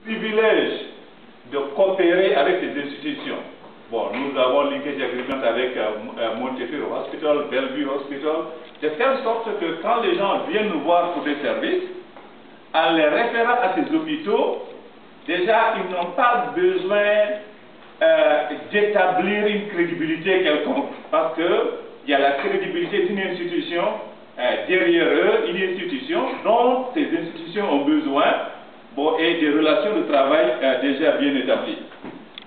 Privilège de coopérer avec les institutions. Bon, nous avons linkage agreement avec Montefiore Hospital, Bellevue Hospital, de telle sorte que quand les gens viennent nous voir pour des services, en les référant à ces hôpitaux, déjà ils n'ont pas besoin d'établir une crédibilité quelconque, parce qu'il y a la crédibilité d'une institution derrière eux, une institution dont ces institutions ont besoin. Bon, et des relations de travail déjà bien établies.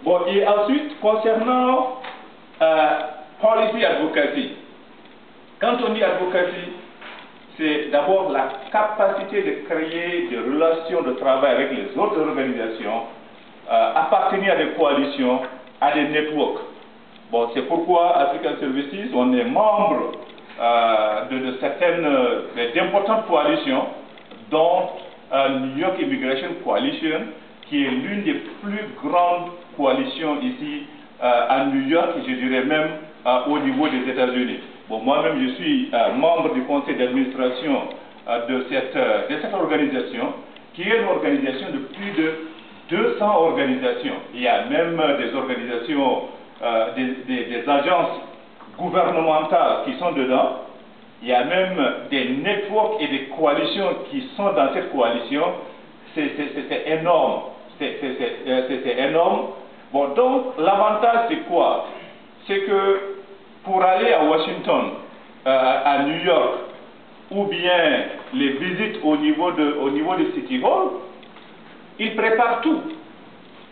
Bon, et ensuite, concernant policy advocacy, quand on dit advocacy, c'est d'abord la capacité de créer des relations de travail avec les autres organisations, appartenir à des coalitions, à des networks. Bon, c'est pourquoi African Services, on est membre de certaines, d'importantes coalitions, dont New York Immigration Coalition, qui est l'une des plus grandes coalitions ici à New York, et je dirais même au niveau des États-Unis. Bon, moi-même, je suis membre du conseil d'administration de cette organisation, qui est une organisation de plus de 200 organisations. Il y a même des organisations, des agences gouvernementales qui sont dedans. Il y a même des networks et des coalitions qui sont dans cette coalition. C'est énorme. C'est énorme. Bon, donc, l'avantage, c'est quoi? C'est que pour aller à Washington, à New York, ou bien les visites au niveau de City Hall, ils préparent tout.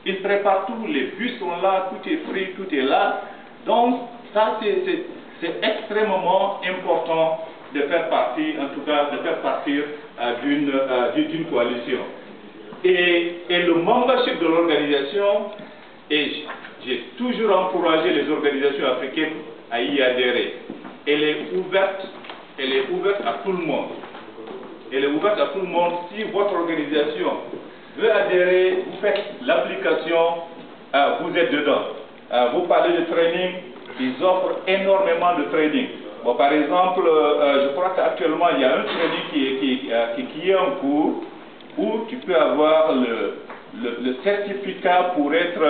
Ils préparent tout. Les bus sont là, tout est pris, tout est là. Donc, ça, c'est extrêmement important de faire partie, en tout cas, de faire partir d'une coalition. Et le membership de l'organisation, et j'ai toujours encouragé les organisations africaines à y adhérer. Elle est ouverte à tout le monde. Elle est ouverte à tout le monde. Si votre organisation veut adhérer, vous faites l'application, vous êtes dedans. Vous parlez de training, ils offrent énormément de training. Bon, par exemple, je crois qu'actuellement, il y a un training qui est en cours où tu peux avoir le certificat pour être,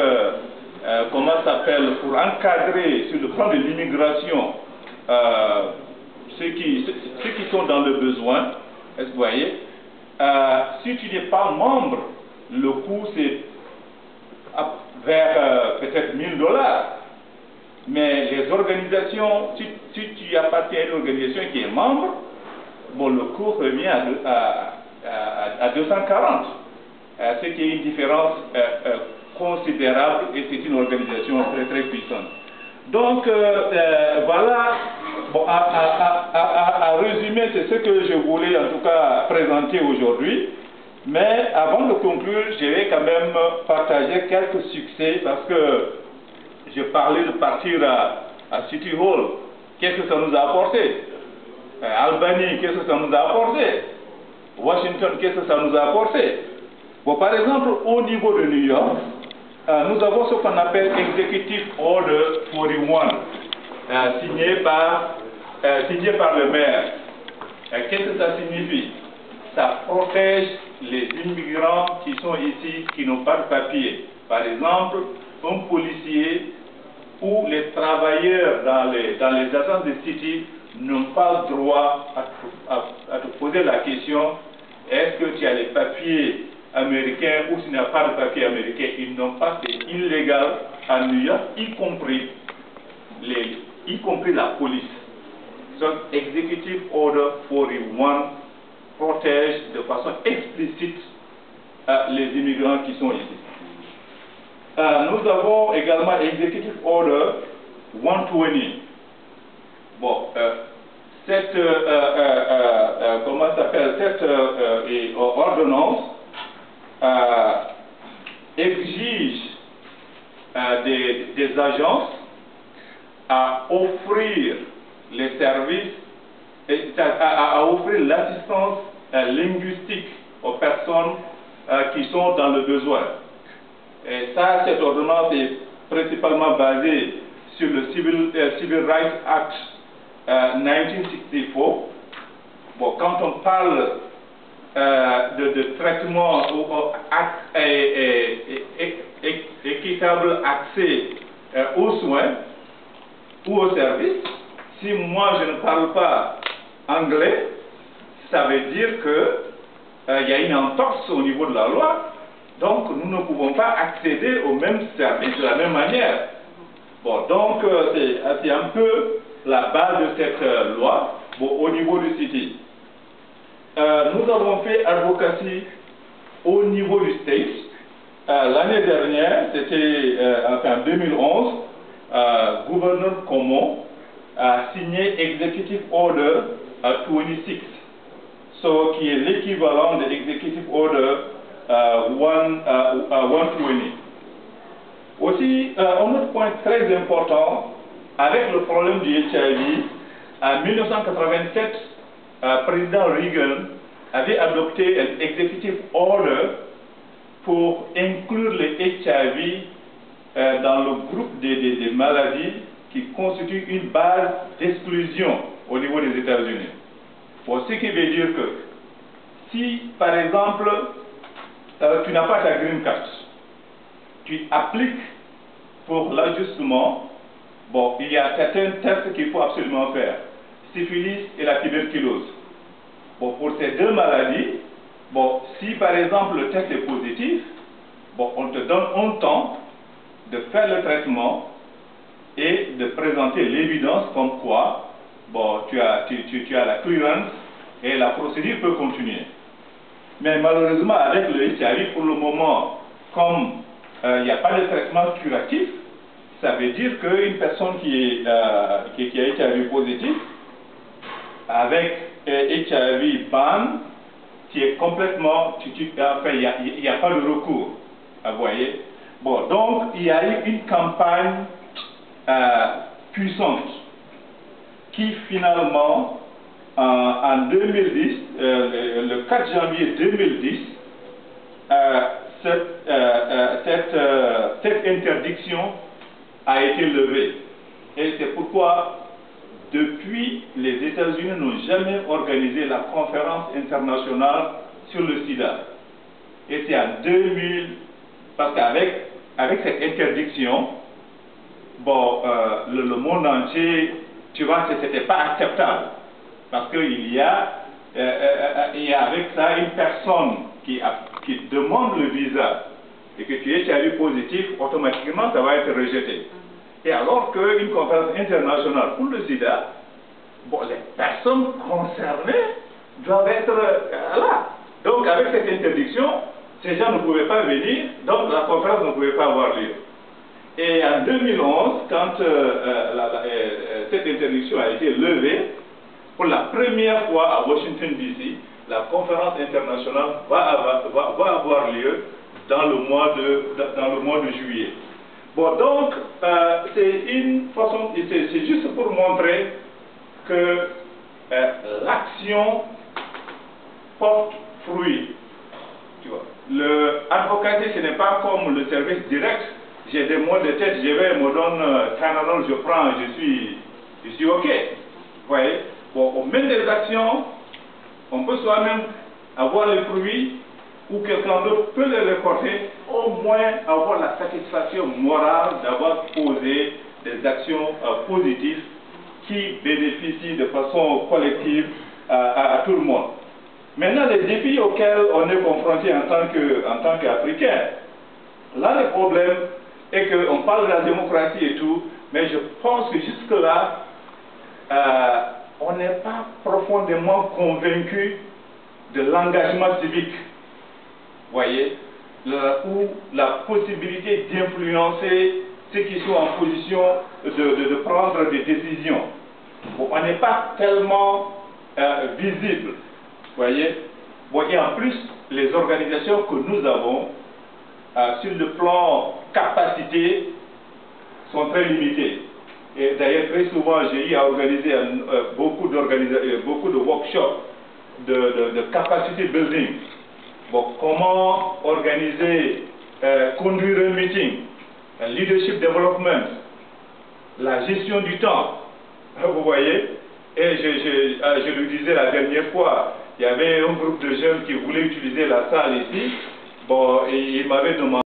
comment ça s'appelle, pour encadrer sur le plan de l'immigration ceux qui sont dans le besoin. Est-ce que vous voyez? Si tu n'es pas membre, le coût c'est vers peut-être $1000. Mais les organisations, si tu appartiens à une organisation qui est membre, bon, le coût revient à 240, ce qui est une différence considérable, et c'est une organisation très très puissante. Donc voilà, bon, à résumer, c'est ce que je voulais en tout cas présenter aujourd'hui. Mais avant de conclure, je vais quand même partager quelques succès, parce que je parlais de partir à City Hall. Qu'est-ce que ça nous a apporté? Albany, qu'est-ce que ça nous a apporté? Washington, qu'est-ce que ça nous a apporté? Bon, par exemple, au niveau de New York, nous avons ce qu'on appelle Executive Order 41, signé par le maire. Qu'est-ce que ça signifie? Ça protège les immigrants qui sont ici, qui n'ont pas de papier. Par exemple, un policier ou les travailleurs dans les agences de City n'ont pas le droit à te poser la question: est-ce que tu as les papiers américains ou tu n'as pas de papiers américains? Ils n'ont pas, c'est illégal à New York, y compris la police. Donc, Executive Order 41 protège de façon explicite les immigrants qui sont ici. Nous avons également Executive Order 120. Bon, comment ça s'appelle, cette ordonnance exige des agences à offrir les services, à offrir l'assistance linguistique aux personnes qui sont dans le besoin. Et ça, cette ordonnance est principalement basée sur le Civil Rights Act 1964. Bon, quand on parle de traitement équitable accès aux soins ou aux services. Si moi je ne parle pas anglais, ça veut dire que il y a une entorse au niveau de la loi, donc nous ne pouvons pas accéder aux mêmes services de la même manière. Bon, donc c'est un peu la base de cette loi. Bon, au niveau du City. Nous avons fait advocacy au niveau du State. L'année dernière, c'était en 2011, gouverneur Cuomo a signé Executive Order 26, qui est l'équivalent de Executive Order 120. Aussi, un autre point très important, avec le problème du HIV, en 1987, président Reagan avait adopté un Executive Order pour inclure le HIV dans le groupe des maladies qui constituent une base d'exclusion au niveau des États-Unis. Bon, ce qui veut dire que si, par exemple, tu n'as pas ta green card, tu appliques pour l'ajustement, bon, il y a certains tests qu'il faut absolument faire, syphilis et la tuberculose. Bon, pour ces deux maladies, bon, si par exemple le test est positif, bon, on te donne un temps de faire le traitement et de présenter l'évidence comme quoi, bon, tu as la clearance et la procédure peut continuer. Mais malheureusement, avec le HIV, pour le moment, comme il n'y a pas de traitement curatif, ça veut dire qu'une personne qui a HIV positif, avec HIV ban, qui est complètement, enfin, il n'y a pas de recours, vous voyez. Bon, donc il y a eu une campagne puissante qui finalement, en 2010, le 4 janvier 2010, cette interdiction a été levée. Et c'est pourquoi, depuis, les États-Unis n'ont jamais organisé la conférence internationale sur le sida. Et c'est en 2000, parce qu'avec cette interdiction, bon, le monde entier, tu vois, ce n'était pas acceptable. Parce qu'il y a avec ça une personne qui demande le visa et que tu es HIV positif, automatiquement ça va être rejeté. Et alors qu'une conférence internationale pour le sida, bon, les personnes concernées doivent être là. Donc avec cette interdiction, ces gens ne pouvaient pas venir, donc la conférence ne pouvait pas avoir lieu. Et en 2011, quand cette interdiction a été levée, pour la première fois à Washington DC, la conférence internationale va avoir lieu dans le mois de juillet. Bon, donc, c'est une façon, c'est juste pour montrer que l'action porte fruit. Tu vois. L'advocacy, ce n'est pas comme le service direct. J'ai des mots de tête, je vais, me donne Tylenol, je prends, je suis OK. Vous voyez? Bon, on mène des actions, on peut soi-même avoir les fruits, ou quelqu'un d'autre peut les récolter, au moins avoir la satisfaction morale d'avoir posé des actions positives qui bénéficient de façon collective à tout le monde. Maintenant, les défis auxquels on est confronté en tant qu'Africain, là le problème est qu'on parle de la démocratie et tout, mais je pense que jusque-là, on n'est pas profondément convaincu de l'engagement civique. Voyez, ou la possibilité d'influencer ceux qui sont en position de prendre des décisions. Bon, on n'est pas tellement visible. Voyez, bon, et en plus, les organisations que nous avons, sur le plan capacité, sont très limitées. Et d'ailleurs, très souvent, j'ai eu à organiser beaucoup de workshops de capacity building. Bon, comment organiser, conduire un meeting, un leadership development, la gestion du temps, vous voyez. Et je le disais la dernière fois, il y avait un groupe de jeunes qui voulaient utiliser la salle ici. Bon, et ils m'avaient demandé